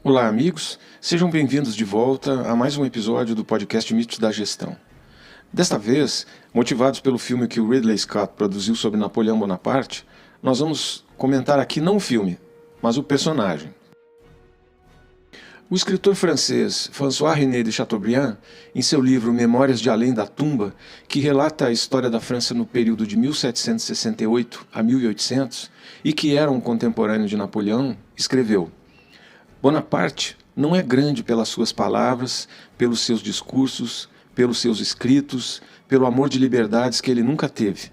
Olá, amigos. Sejam bem-vindos de volta a mais um episódio do podcast Mitos da Gestão. Desta vez, motivados pelo filme que o Ridley Scott produziu sobre Napoleão Bonaparte, nós vamos comentar aqui não o filme, mas o personagem. O escritor francês François-René de Chateaubriand, em seu livro Memórias de Além da Tumba, que relata a história da França no período de 1768 a 1800 e que era um contemporâneo de Napoleão, escreveu: Bonaparte não é grande pelas suas palavras, pelos seus discursos, pelos seus escritos, pelo amor de liberdades que ele nunca teve.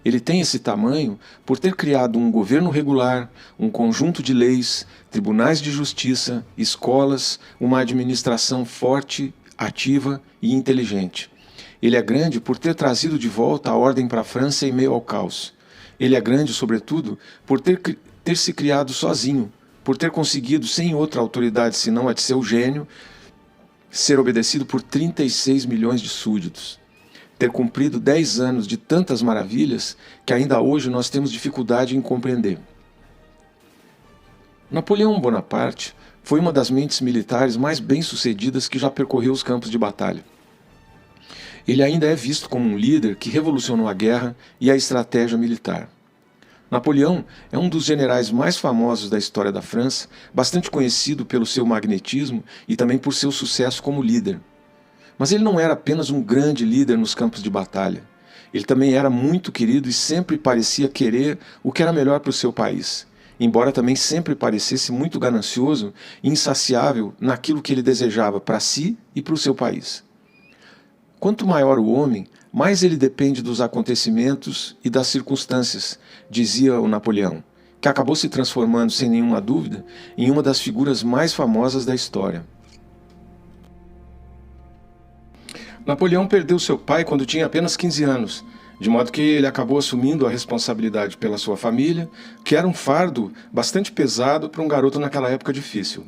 Ele tem esse tamanho por ter criado um governo regular, um conjunto de leis, tribunais de justiça, escolas, uma administração forte, ativa e inteligente. Ele é grande por ter trazido de volta a ordem para a França em meio ao caos. Ele é grande, sobretudo, por ter se criado sozinho, por ter conseguido, sem outra autoridade senão a de seu gênio, ser obedecido por 36 milhões de súditos. Ter cumprido 10 anos de tantas maravilhas que ainda hoje nós temos dificuldade em compreender. Napoleão Bonaparte foi uma das mentes militares mais bem-sucedidas que já percorreu os campos de batalha. Ele ainda é visto como um líder que revolucionou a guerra e a estratégia militar. Napoleão é um dos generais mais famosos da história da França, bastante conhecido pelo seu magnetismo e também por seu sucesso como líder. Mas ele não era apenas um grande líder nos campos de batalha. Ele também era muito querido e sempre parecia querer o que era melhor para o seu país, embora também sempre parecesse muito ganancioso e insaciável naquilo que ele desejava para si e para o seu país. Quanto maior o homem, mais ele depende dos acontecimentos e das circunstâncias, dizia o Napoleão, que acabou se transformando, sem nenhuma dúvida, em uma das figuras mais famosas da história. Napoleão perdeu seu pai quando tinha apenas 15 anos, de modo que ele acabou assumindo a responsabilidade pela sua família, que era um fardo bastante pesado para um garoto naquela época difícil.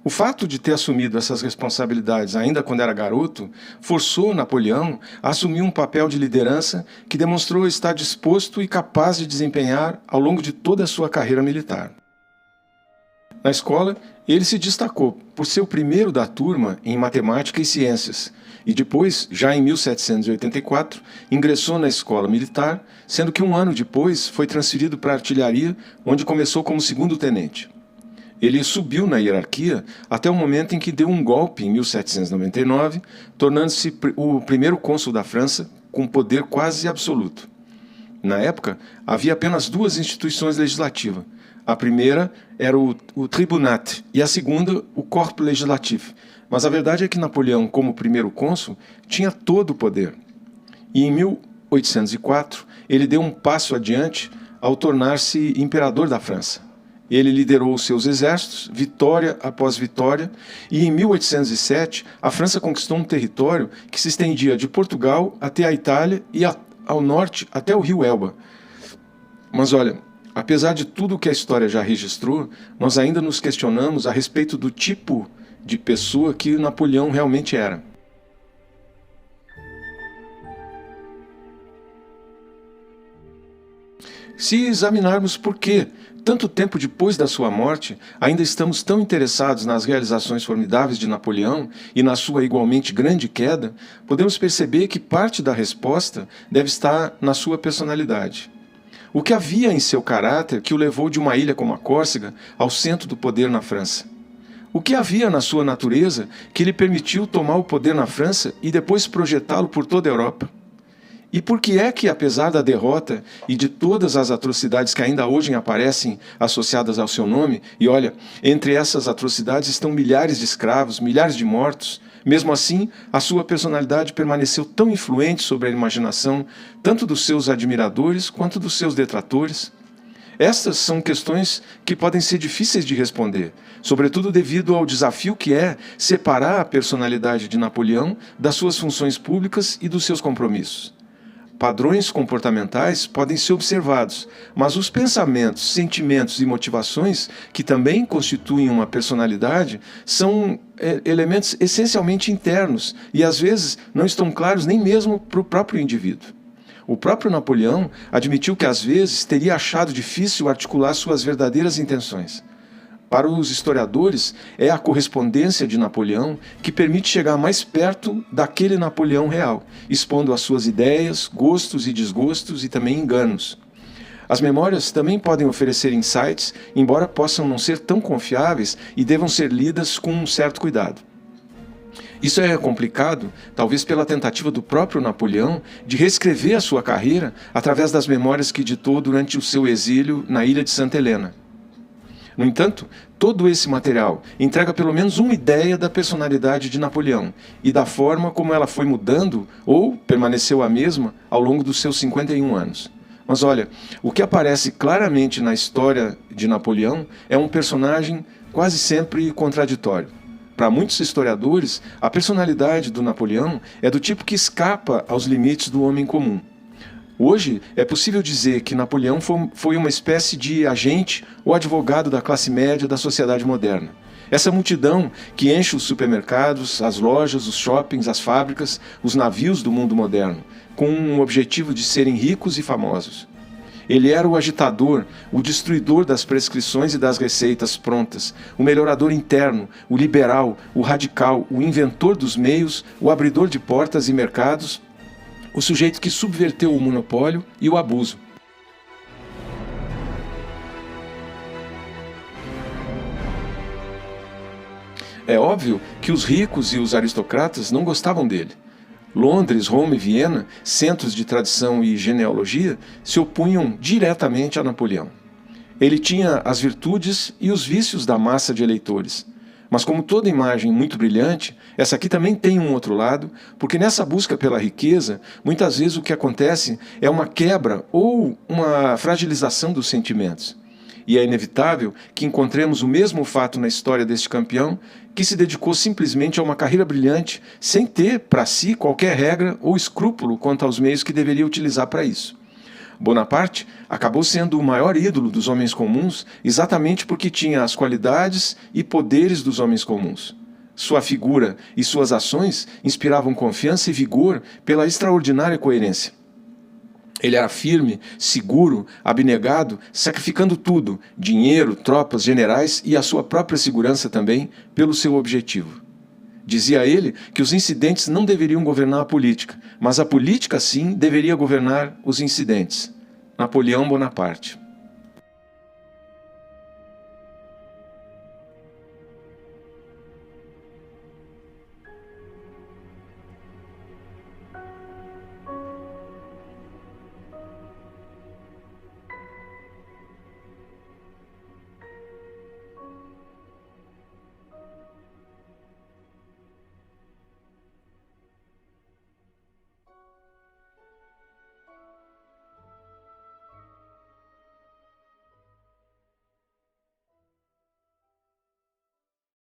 O fato de ter assumido essas responsabilidades ainda quando era garoto forçou Napoleão a assumir um papel de liderança que demonstrou estar disposto e capaz de desempenhar ao longo de toda a sua carreira militar. Na escola, ele se destacou por ser o primeiro da turma em matemática e ciências, e depois, já em 1784, ingressou na escola militar, sendo que um ano depois foi transferido para a artilharia, onde começou como segundo-tenente. Ele subiu na hierarquia até o momento em que deu um golpe em 1799, tornando-se o primeiro cônsul da França com poder quase absoluto. Na época, havia apenas duas instituições legislativas. A primeira era o Tribunat e a segunda o Corpo Legislativo. Mas a verdade é que Napoleão, como primeiro cônsul, tinha todo o poder. E em 1804, ele deu um passo adiante ao tornar-se imperador da França. Ele liderou os seus exércitos, vitória após vitória, e em 1807 a França conquistou um território que se estendia de Portugal até a Itália e ao norte até o rio Elba. Mas olha, apesar de tudo o que a história já registrou, nós ainda nos questionamos a respeito do tipo de pessoa que Napoleão realmente era. Se examinarmos por que, tanto tempo depois da sua morte, ainda estamos tão interessados nas realizações formidáveis de Napoleão e na sua igualmente grande queda, podemos perceber que parte da resposta deve estar na sua personalidade. O que havia em seu caráter que o levou de uma ilha como a Córcega ao centro do poder na França? O que havia na sua natureza que lhe permitiu tomar o poder na França e depois projetá-lo por toda a Europa? E por que é que, apesar da derrota e de todas as atrocidades que ainda hoje aparecem associadas ao seu nome, e olha, entre essas atrocidades estão milhares de escravos, milhares de mortos, mesmo assim, a sua personalidade permaneceu tão influente sobre a imaginação, tanto dos seus admiradores quanto dos seus detratores? Estas são questões que podem ser difíceis de responder, sobretudo devido ao desafio que é separar a personalidade de Napoleão das suas funções públicas e dos seus compromissos. Padrões comportamentais podem ser observados, mas os pensamentos, sentimentos e motivações, que também constituem uma personalidade, são elementos essencialmente internos e às vezes não estão claros nem mesmo para o próprio indivíduo. O próprio Napoleão admitiu que às vezes teria achado difícil articular suas verdadeiras intenções. Para os historiadores, é a correspondência de Napoleão que permite chegar mais perto daquele Napoleão real, expondo as suas ideias, gostos e desgostos e também enganos. As memórias também podem oferecer insights, embora possam não ser tão confiáveis e devam ser lidas com um certo cuidado. Isso é complicado, talvez pela tentativa do próprio Napoleão de reescrever a sua carreira através das memórias que ditou durante o seu exílio na ilha de Santa Helena. No entanto, todo esse material entrega pelo menos uma ideia da personalidade de Napoleão e da forma como ela foi mudando ou permaneceu a mesma ao longo dos seus 51 anos. Mas olha, o que aparece claramente na história de Napoleão é um personagem quase sempre contraditório. Para muitos historiadores, a personalidade do Napoleão é do tipo que escapa aos limites do homem comum. Hoje, é possível dizer que Napoleão foi uma espécie de agente ou advogado da classe média da sociedade moderna. Essa multidão que enche os supermercados, as lojas, os shoppings, as fábricas, os navios do mundo moderno, com o objetivo de serem ricos e famosos. Ele era o agitador, o destruidor das prescrições e das receitas prontas, o melhorador interno, o liberal, o radical, o inventor dos meios, o abridor de portas e mercados, o sujeito que subverteu o monopólio e o abuso. É óbvio que os ricos e os aristocratas não gostavam dele. Londres, Roma e Viena, centros de tradição e genealogia, se opunham diretamente a Napoleão. Ele tinha as virtudes e os vícios da massa de eleitores. Mas como toda imagem muito brilhante, essa aqui também tem um outro lado, porque nessa busca pela riqueza, muitas vezes o que acontece é uma quebra ou uma fragilização dos sentimentos. E é inevitável que encontremos o mesmo fato na história deste campeão, que se dedicou simplesmente a uma carreira brilhante, sem ter para si qualquer regra ou escrúpulo quanto aos meios que deveria utilizar para isso. Bonaparte acabou sendo o maior ídolo dos homens comuns exatamente porque tinha as qualidades e poderes dos homens comuns. Sua figura e suas ações inspiravam confiança e vigor pela extraordinária coerência. Ele era firme, seguro, abnegado, sacrificando tudo, dinheiro, tropas, generais e a sua própria segurança também, pelo seu objetivo. Dizia ele que os incidentes não deveriam governar a política, mas a política, sim, deveria governar os incidentes. Napoleão Bonaparte.